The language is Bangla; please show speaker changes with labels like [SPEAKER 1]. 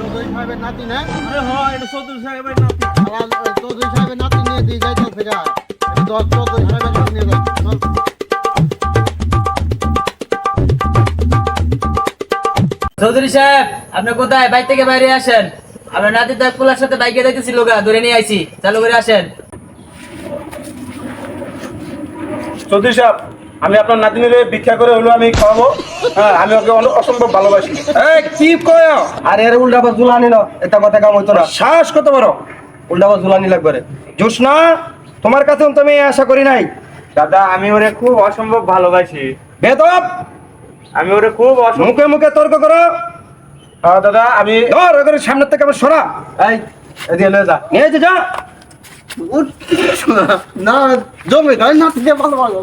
[SPEAKER 1] চৌধুরী সাহেবের নাতি না?
[SPEAKER 2] এটা চৌধুরী সাহেবের নাতি।
[SPEAKER 1] চৌধুরী সাহেবের নাতি নিয়ে দিয়ে যাইতেছে গা। চৌধুরী সাহেবের নাতি নিয়ে যাই।
[SPEAKER 3] চৌধুরী সাহেব আপনি কোথায়? বাইক থেকে বাইরে আসেন। আপনার নাতি তো পোলার সাথে বাইকে যাইতেছিল গা, ধরে নিয়ে আইছি, চালু করে আসেন।
[SPEAKER 2] চৌধুরী সাহেব, আমি আপনার নাতিনিরে ভিক্ষা করে হলো আমি খাওয়াবো। হ্যাঁ, আমি ওকে অসম্ভব ভালোবাসি।
[SPEAKER 4] কি কয়? আরে এর উল্টাবার ঝুলানি না, এটা কথা কাম হইতো না।
[SPEAKER 2] সাহস কত বড়!
[SPEAKER 4] উল্টাবার ঝুলানি লাগবে রে। জোসনা, তোমার কাছে তো আমি আশা করি নাই।
[SPEAKER 2] দাদা, আমি ওরে খুব অসম্ভব ভালোবাসি।
[SPEAKER 4] বেদব,
[SPEAKER 2] আমি ওরে খুব
[SPEAKER 4] মুখে মুখে তর্ক করো।
[SPEAKER 2] দাদা, আমি
[SPEAKER 4] ধর ওদের সামনের থেকে আমার সরা।
[SPEAKER 2] এই এদিকে লয়ে যা।
[SPEAKER 4] নিয়ে যা।
[SPEAKER 1] না জমি নাতি দিয়ে ভালো ভালো